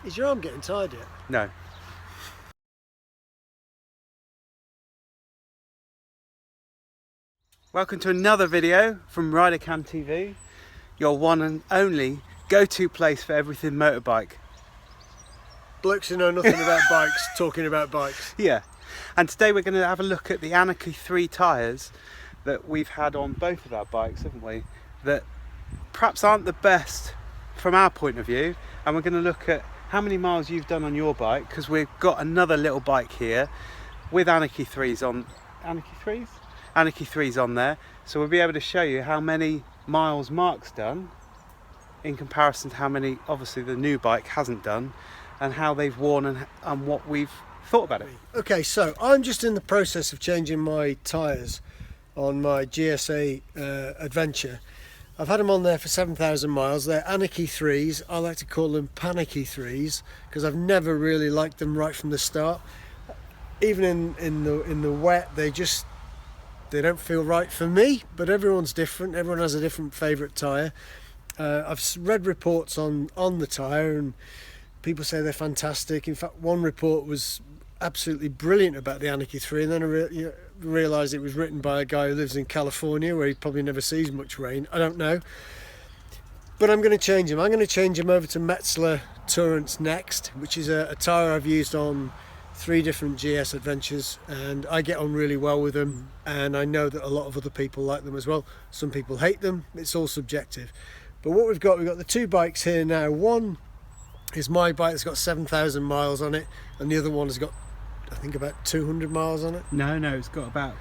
Is your arm getting tired yet? No. Welcome to another video from RiderCamTV, your one and only go-to place for everything motorbike. Blokes who know nothing about bikes talking about bikes. Yeah, and today we're going to have a look at the Anakee 3 tyres that we've had on both of our bikes, haven't we? That perhaps aren't the best from our point of view, and we're going to look at how many miles you've done on your bike, because we've got another little bike here with Anakee 3s on. Anakee 3s on there, so we'll be able to show you how many miles Mark's done in comparison to how many obviously the new bike hasn't done, and how they've worn and what we've thought about it. Okay, so I'm just in the process of changing my tyres on my GSA Adventure. I've had them on there for 7,000 miles. They're Anakee 3s. I like to call them panicky 3s because I've never really liked them right from the start. Even in the wet, they don't feel right for me, but everyone's different. Everyone has a different favourite tyre. I've read reports on the tyre and people say they're fantastic. In fact, one report was absolutely brilliant about the Anakee 3, and then I realised it was written by a guy who lives in California where he probably never sees much rain. I don't know. But I'm going to change him. I'm going to change him over to Metzeler Tourance Next, which is a tyre I've used on 3 different GS Adventures, and I get on really well with them, and I know that a lot of other people like them as well. Some people hate them. It's all subjective. But what we've got the 2 bikes here now. One is my bike that's got 7,000 miles on it, and the other one has got, I think, about 200 miles on it. No, it's got about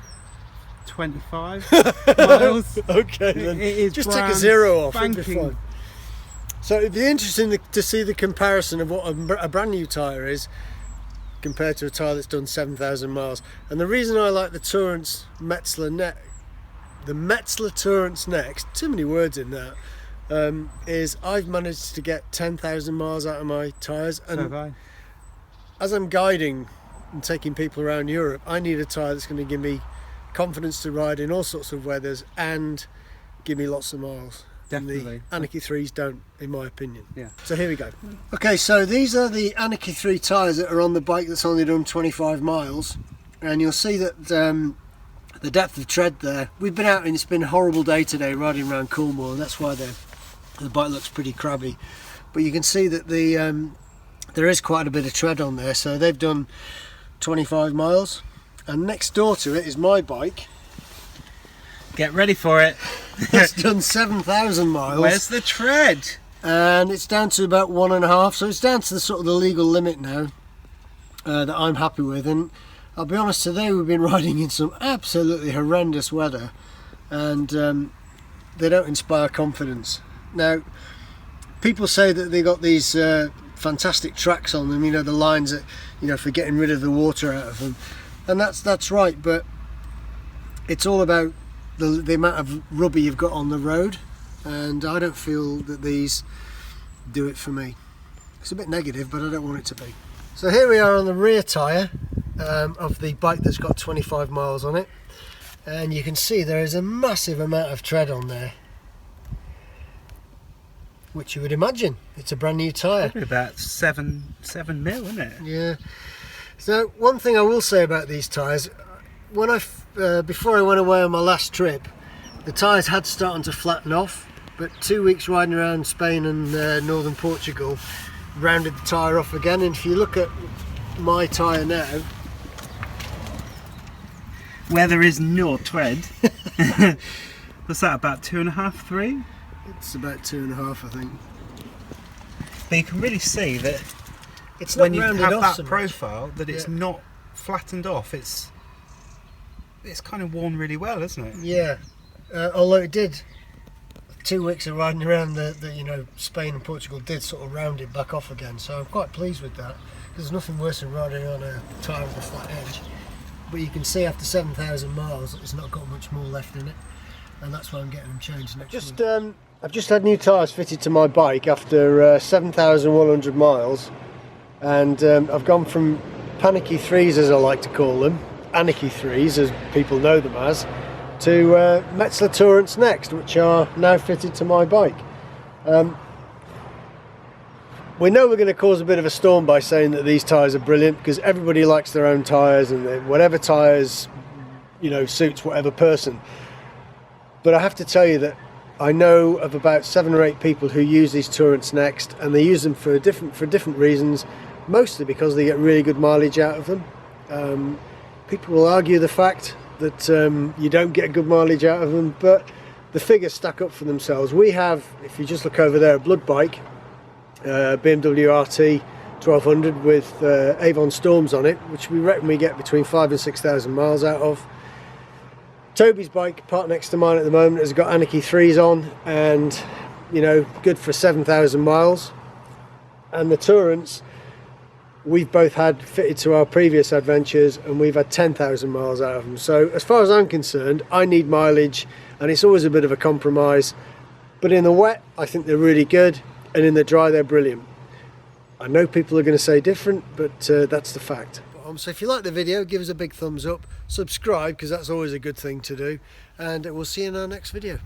25 miles. Okay, then it is just take a 0 off. It'll be spanking. fine. So it'd be interesting to see the comparison of what a brand new tyre is compared to a tyre that's done 7,000 miles. And the reason I like the Metzeler Tourance Next, too many words in that, is I've managed to get 10,000 miles out of my tyres. And So have I. as I'm guiding and taking people around Europe, I need a tyre that's going to give me confidence to ride in all sorts of weathers and give me lots of miles. Definitely. And the Anakee 3s don't, in my opinion. Yeah. So here we go. Okay, so these are the Anakee 3 tyres that are on the bike that's only done 25 miles. And you'll see that the depth of tread there. We've been out and it's been a horrible day today riding around Coolmore, and that's why the bike looks pretty crabby. But you can see that there is quite a bit of tread on there. So they've done 25 miles. And next door to it is my bike. Get ready for it. It's done 7,000 miles. Where's the tread? And it's down to about 1.5, so it's down to the sort of the legal limit now that I'm happy with. And I'll be honest, today we've been riding in some absolutely horrendous weather, and they don't inspire confidence. Now, people say that they got these fantastic tracks on them, you know, the lines that, you know, for getting rid of the water out of them, and that's right, but it's all about the amount of rubber you've got on the road, and I don't feel that these do it for me. It's a bit negative, but I don't want it to be. So here we are on the rear tyre of the bike that's got 25 miles on it, and you can see there is a massive amount of tread on there, which you would imagine it's a brand new tyre. Probably about 7 mil, isn't it? Yeah. So one thing I will say about these tyres, when before I went away on my last trip, the tyres had started to flatten off, but 2 weeks riding around Spain and northern Portugal rounded the tyre off again. And if you look at my tyre now, where there is no tread, what's that, about 2.5, 3? it's about 2.5, I think. But you can really see that It's not when you rounded have off that so much. profile that it's not flattened off. It's kind of worn really well, isn't it? Yeah, although it did. 2 weeks of riding around the you know, Spain and Portugal did sort of round it back off again, so I'm quite pleased with that. There's nothing worse than riding on a tyre with a flat edge. But you can see after 7,000 miles it's not got much more left in it, and that's why I'm getting them changed next week. I've just had new tyres fitted to my bike after 7,100 miles, and I've gone from panicky 3s, as I like to call them, Anakee 3s as people know them as, to Metzeler Tourance Next, which are now fitted to my bike. We know we're going to cause a bit of a storm by saying that these tyres are brilliant, because everybody likes their own tyres, and whatever tyres, you know, suits whatever person. But I have to tell you that I know of about 7 or 8 people who use these Tourance Next, and they use them for different reasons, mostly because they get really good mileage out of them. People will argue the fact that you don't get good mileage out of them, but the figures stack up for themselves. We have, if you just look over there, a blood bike, BMW RT 1200 with Avon Storms on it, which we reckon we get between 5,000 and 6,000 miles out of. Toby's bike, parked next to mine at the moment, has got Anakee 3s on, and you know, good for 7,000 miles. And the Tourance, we've both had fitted to our previous adventures, and we've had 10,000 miles out of them. So as far as I'm concerned, I need mileage, and it's always a bit of a compromise. But in the wet, I think they're really good, and in the dry, they're brilliant. I know people are going to say different, but that's the fact. So if you like the video, give us a big thumbs up, subscribe, because that's always a good thing to do, and we'll see you in our next video.